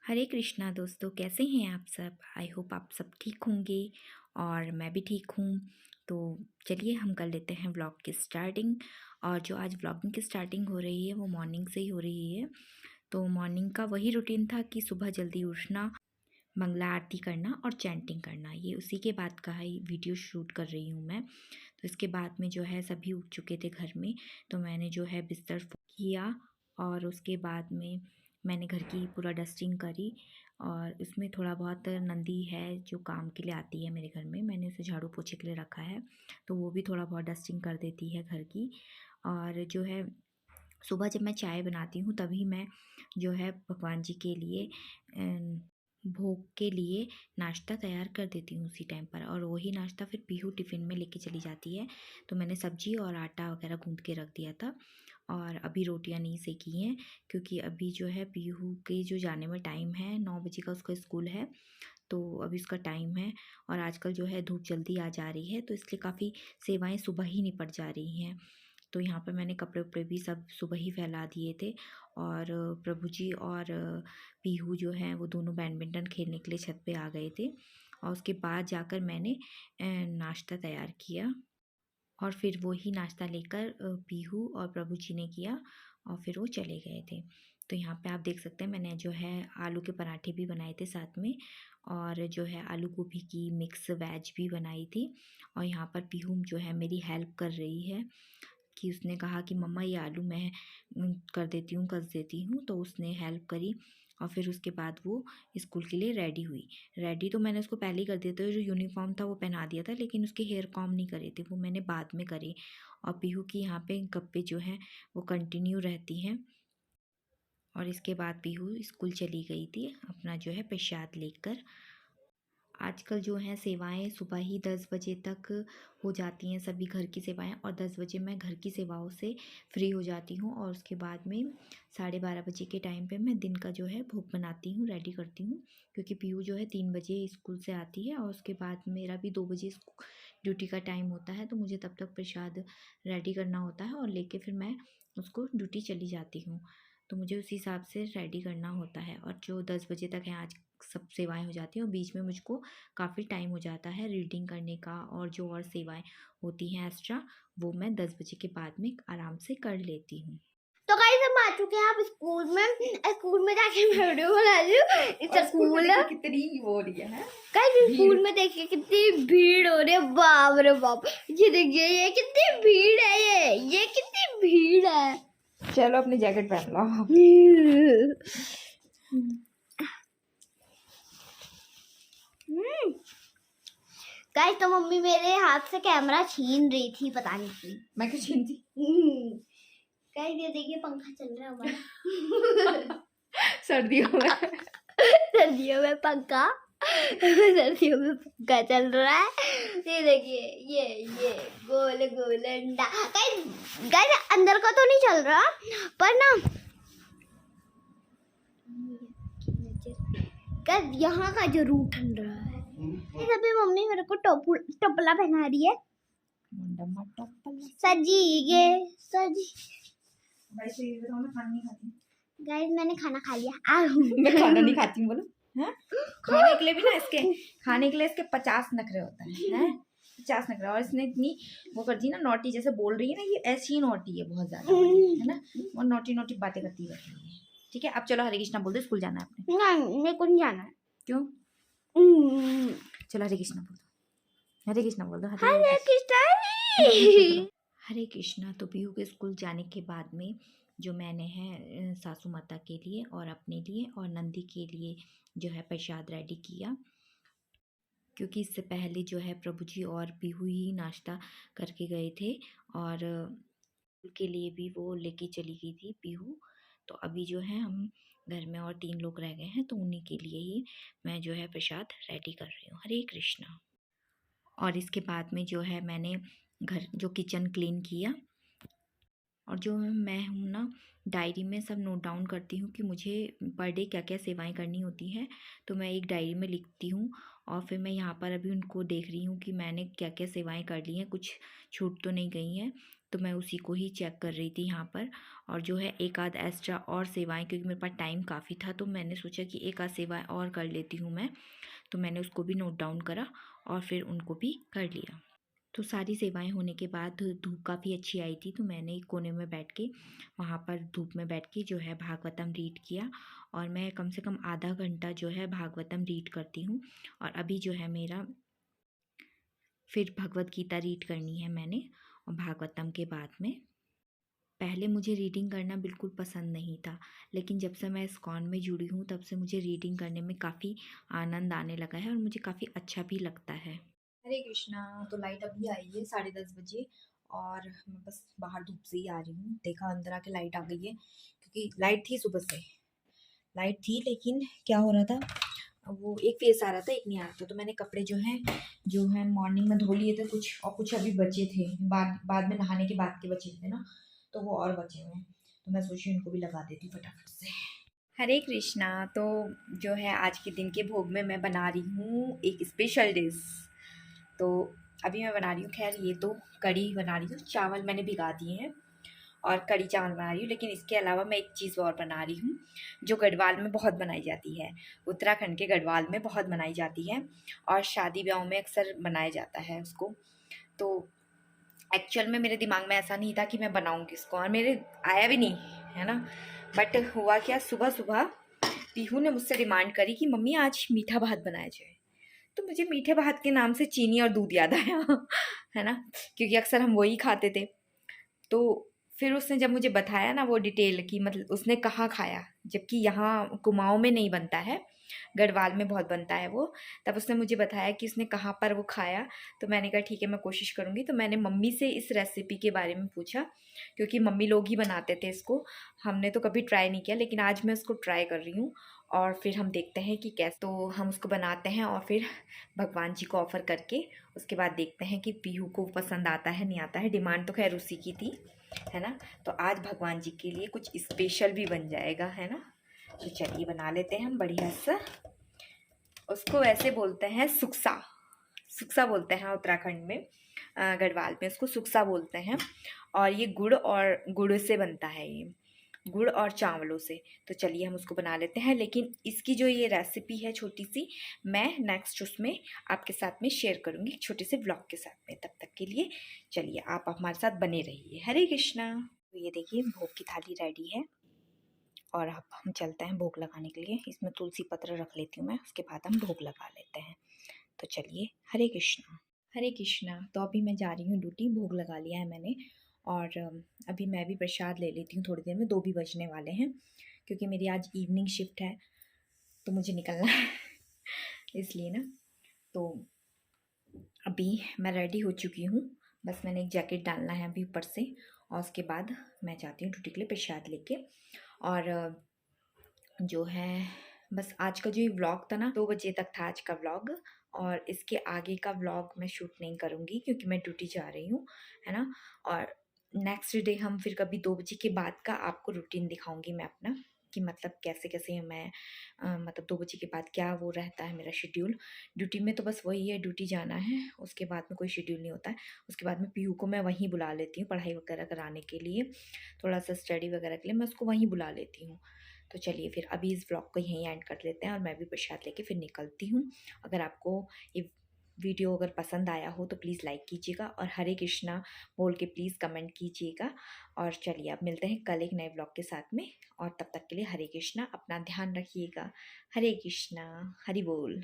हरे कृष्णा दोस्तों, कैसे हैं आप सब। आई होप आप सब ठीक होंगे और मैं भी ठीक हूँ। तो चलिए हम कर लेते हैं व्लॉग की स्टार्टिंग। और जो आज व्लॉगिंग की स्टार्टिंग हो रही है वो मॉर्निंग से ही हो रही है। तो मॉर्निंग का वही रूटीन था कि सुबह जल्दी उठना, मंगला आरती करना और चैंटिंग करना। ये उसी के बाद का ही वीडियो शूट कर रही हूँ मैं। तो इसके बाद में जो है सभी उठ चुके थे घर में, तो मैंने जो है बिस्तर किया और उसके बाद में मैंने घर की पूरा डस्टिंग करी। और उसमें थोड़ा बहुत नंदी है जो काम के लिए आती है मेरे घर में, मैंने उसे झाड़ू पोछे के लिए रखा है, तो वो भी थोड़ा बहुत डस्टिंग कर देती है घर की। और जो है सुबह जब मैं चाय बनाती हूँ तभी मैं जो है भगवान जी के लिए भोग के लिए नाश्ता तैयार कर देती हूँ उसी टाइम पर, और वही नाश्ता फिर पीहू टिफ़िन में लेके चली जाती है। तो मैंने सब्जी और आटा वगैरह गूँथ के रख दिया था और अभी रोटियां नहीं सेकी हैं, क्योंकि अभी जो है पीहू के जो जाने में टाइम है, 9 बजे का उसका स्कूल है, तो अभी उसका टाइम है। और आजकल जो है धूप जल्दी आ जा रही है, तो इसलिए काफ़ी सेवाएं सुबह ही निपट जा रही हैं। तो यहाँ पर मैंने कपड़े उपड़े भी सब सुबह ही फैला दिए थे। और प्रभु जी और पीहू जो हैं वो दोनों बैडमिंटन खेलने के लिए छत पे आ गए थे। और उसके बाद जाकर मैंने नाश्ता तैयार किया और फिर वही नाश्ता लेकर पीहू और प्रभु जी ने किया और फिर वो चले गए थे। तो यहाँ पे आप देख सकते हैं मैंने जो है आलू के पराठे भी बनाए थे साथ में, और जो है आलू गोभी की मिक्स वेज भी बनाई थी। और यहाँ पर पीहू जो है मेरी हेल्प कर रही है कि उसने कहा कि मम्मा ये आलू मैं कर देती हूँ, कस देती हूँ, तो उसने हेल्प करी। और फिर उसके बाद वो स्कूल के लिए रेडी हुई। रेडी तो मैंने उसको पहले ही कर दिया था, जो यूनिफॉर्म था वो पहना दिया था, लेकिन उसके हेयर कॉम नहीं करे थे, वो मैंने बाद में करे। और पीहू की यहाँ पे गप्पे जो हैं वो कंटिन्यू रहती हैं। और इसके बाद पीहू स्कूल चली गई थी अपना जो है प्रसाद लेकर। आजकल जो हैं सेवाएं सुबह ही 10 बजे तक हो जाती हैं, सभी घर की सेवाएं, और 10 बजे मैं घर की सेवाओं से फ्री हो जाती हूँ। और उसके बाद में 12:30 बजे के टाइम पे मैं दिन का जो है भोग बनाती हूँ, रेडी करती हूँ, क्योंकि पीहू जो है 3 बजे स्कूल से आती है और उसके बाद मेरा भी 2 बजे ड्यूटी का टाइम होता है, तो मुझे तब तक प्रसाद रेडी करना होता है और लेके फिर मैं उसको ड्यूटी चली जाती हूँ। तो मुझे उस हिसाब से रेडी करना होता है। और जो 10 बजे तक है आज सब सेवाएं हो जाती हैं, और बीच में मुझको काफ़ी टाइम हो जाता है रीडिंग करने का, और जो और सेवाएं होती हैं एक्स्ट्रा वो मैं 10 बजे के बाद में आराम से कर लेती हूँ। तो गाइस हम आ चुके हैं आप स्कूल में जाके मैं वीडियो बना रही हूँ। स्कूल कितनी वो हो रही है गाइस स्कूल में देखिए कितनी भीड़ हो रही है, बाप रे बाप। ये देखिए ये कितनी भीड़ है, ये कितनी भीड़ है। चलो अपनी जैकेट पहन लो। गाइस तो मम्मी मेरे हाथ से कैमरा छीन रही थी, पता नहीं क्यों। मैं क्यों छीनती? गाइस ये देखिए पंखा चल रहा है हमारा। सर्दियों में सर्दियों में पंखा सर्दियों में पंखा चल रहा है। ये देखिए ये गोल गोल अंडा। गाइस गाइस अंदर का तो नहीं चल रहा, पर ना गाइस यहाँ का जरूर ठंड रहा है। अभी मम्मी मेरे को टोपला पहना रही है। सजी गे सजी। गाइस मैंने खाना खा लिया। मैं खाना नहीं खाती हूँ, बोलो। हाँ? खाने के लिए भी ना खाने के लिए इसके 50 नखरे होते हैं। 50 नखरे, और इसने इतनी वो कर दी ना, नोटी जैसे बोल रही है ना, ये ऐसी ही नोटी है बहुत ज्यादा, है ना, वो नोटी बातें करती रहती है। ठीक है, अब चलो हरे कृष्णा बोल दो, स्कूल जाना है आपने। नहीं मेरे को नहीं जाना है। क्यों? चलो हरे कृष्णा बोल दो, हरे कृष्णा बोल दो, हरे कृष्णा। हरे कृष्णा। तो पीहू के स्कूल जाने के बाद में जो मैंने है सासू माता के लिए और अपने लिए और नंदी के लिए जो है प्रसाद रेडी किया, क्योंकि इससे पहले जो है प्रभु जी और पीहू ही नाश्ता करके गए थे, और के लिए भी वो लेके चली गई थी पीहू। तो अभी जो है हम घर में और 3 लोग रह गए हैं, तो उन्हीं के लिए ही मैं जो है प्रसाद रेडी कर रही हूँ। हरे कृष्णा। और इसके बाद में जो है मैंने घर जो किचन क्लीन किया, और जो मैं हूँ ना डायरी में सब नोट डाउन करती हूँ कि मुझे पर डे क्या क्या सेवाएं करनी होती हैं, तो मैं एक डायरी में लिखती हूँ। और फिर मैं यहाँ पर अभी उनको देख रही हूँ कि मैंने क्या क्या सेवाएं कर ली हैं, कुछ छूट तो नहीं गई हैं। तो मैं उसी को ही चेक कर रही थी यहाँ पर। और जो है एक आध एक्स्ट्रा और सेवाएं, क्योंकि मेरे पास टाइम काफ़ी था तो मैंने सोचा कि एक आध सेवाएं और कर लेती हूँ मैं। तो मैंने उसको भी नोट डाउन करा और फिर उनको भी कर लिया। तो सारी सेवाएं होने के बाद धूप काफ़ी अच्छी आई थी, तो मैंने एक कोने में बैठ के वहाँ पर धूप में बैठ के जो है भागवतम रीड किया। और मैं कम से कम आधा घंटा जो है भागवतम रीड करती हूँ। और अभी जो है मेरा फिर भगवत गीता रीड करनी है मैंने। और भागवतम के बाद में, पहले मुझे रीडिंग करना बिल्कुल पसंद नहीं था, लेकिन जब से मैं इस्कॉन में जुड़ी हूँ तब से मुझे रीडिंग करने में काफ़ी आनंद आने लगा है और मुझे काफ़ी अच्छा भी लगता है। हरे कृष्णा। तो लाइट अभी आई है 10:30 बजे और मैं बस बाहर धूप से ही आ रही हूँ। देखा अंदर आके लाइट आ गई है, क्योंकि लाइट थी सुबह से, लाइट थी लेकिन क्या हो रहा था, वो एक फेस आ रहा था एक नहीं आ रहा था। तो मैंने कपड़े जो है मॉर्निंग में धो लिए थे कुछ, और कुछ अभी बचे थे, बाद बाद में नहाने के बाद के बचे थे ना, तो वो और बचे हुए हैं। तो मैं सोची उनको भी लगा देती फटाफट से। हरे कृष्णा। तो जो है आज के दिन के भोग में मैं बना रही हूँ एक स्पेशल डिश। तो अभी मैं बना रही हूँ, खैर ये तो कढ़ी बना रही हूँ, चावल मैंने भिगा दिए हैं और कढ़ी चावल बना रही हूँ। लेकिन इसके अलावा मैं एक चीज़ और बना रही हूँ जो गढ़वाल में बहुत बनाई जाती है, उत्तराखंड के गढ़वाल में बहुत बनाई जाती है और शादी ब्याह में अक्सर बनाया जाता है उसको। तो एक्चुअल में मेरे दिमाग में ऐसा नहीं था कि मैं बनाऊँगी इसको, और मेरे आया भी नहीं है ना। बट हुआ क्या, सुबह सुबह पीहू ने मुझसे डिमांड करी कि मम्मी आज मीठा भात बनाया जाए। तो मुझे मीठे भात के नाम से चीनी और दूध याद आया है ना, क्योंकि अक्सर हम वही खाते थे। तो फिर उसने जब मुझे बताया ना वो डिटेल की, मतलब उसने कहाँ खाया, जबकि यहाँ कुमाऊँ में नहीं बनता है, गढ़वाल में बहुत बनता है वो। तब उसने मुझे बताया कि उसने कहाँ पर वो खाया। तो मैंने कहा ठीक है मैं कोशिश करूँगी। तो मैंने मम्मी से इस रेसिपी के बारे में पूछा, क्योंकि मम्मी लोग ही बनाते थे इसको, हमने तो कभी ट्राई नहीं किया, लेकिन आज मैं उसको ट्राई कर रही हूँ। और फिर हम देखते हैं कि कैसे, तो हम उसको बनाते हैं और फिर भगवान जी को ऑफ़र करके उसके बाद देखते हैं कि पीहू को पसंद आता है नहीं आता है। डिमांड तो खैर उसी की थी, है ना। तो आज भगवान जी के लिए कुछ स्पेशल भी बन जाएगा, है ना। तो चलिए बना लेते हैं हम बढ़िया सा। उसको वैसे बोलते हैं सुक्सा, सुक्सा बोलते हैं उत्तराखंड में, गढ़वाल में उसको सुक्सा बोलते हैं। और ये गुड़ से बनता है, ये गुड़ और चावलों से। तो चलिए हम उसको बना लेते हैं। लेकिन इसकी जो ये रेसिपी है छोटी सी, मैं नेक्स्ट उसमें आपके साथ में शेयर करूँगी, छोटे से ब्लॉग के साथ में। तब तक के लिए चलिए आप हमारे साथ बने रहिए। हरे कृष्णा। तो ये देखिए भोग की थाली रेडी है और अब हम चलते हैं भोग लगाने के लिए। इसमें तुलसी पत्र रख लेती हूँ मैं, उसके बाद हम भोग लगा लेते हैं। तो चलिए, हरे कृष्णा। हरे कृष्णा। तो अभी मैं जा रही हूँ ड्यूटी, भोग लगा लिया है मैंने। और अभी मैं भी प्रसाद ले लेती हूँ थोड़ी देर में, 2 भी बजने वाले हैं, क्योंकि मेरी आज इवनिंग शिफ्ट है तो मुझे निकलना है इसलिए ना। तो अभी मैं रेडी हो चुकी हूँ, बस मैंने एक जैकेट डालना है अभी ऊपर से, और उसके बाद मैं जाती हूँ ड्यूटी के लिए प्रसाद लेके। और जो है बस आज का जो ये व्लॉग था ना, 2 बजे तक था आज का व्लॉग। और इसके आगे का व्लॉग मैं शूट नहीं करूँगी क्योंकि मैं ड्यूटी जा रही हूँ, है ना। और नेक्स्ट डे हम फिर कभी 2 बजे के बाद का आपको रूटीन दिखाऊँगी मैं अपना, कि मतलब कैसे-कैसे मैं मतलब 2 बजे के बाद क्या वो रहता है मेरा शेड्यूल। ड्यूटी में तो बस वही है, ड्यूटी जाना है, उसके बाद में कोई शेड्यूल नहीं होता है। उसके बाद में पीहू को मैं वहीं बुला लेती हूँ पढ़ाई वगैरह कराने के लिए, थोड़ा-सा स्टडी वगैरह के लिए मैं उसको वहीं बुला लेती हूँ। तो चलिए फिर अभी इस व्लॉग को यहीं एंड कर लेते हैं और मैं भी प्रसाद लेके फिर निकलती हूँ। अगर आपको ये वीडियो अगर पसंद आया हो तो प्लीज़ लाइक कीजिएगा और हरे कृष्णा बोल के प्लीज़ कमेंट कीजिएगा। और चलिए अब मिलते हैं कल एक नए व्लॉग के साथ में, और तब तक के लिए हरे कृष्णा, अपना ध्यान रखिएगा। हरे कृष्णा, हरि बोल।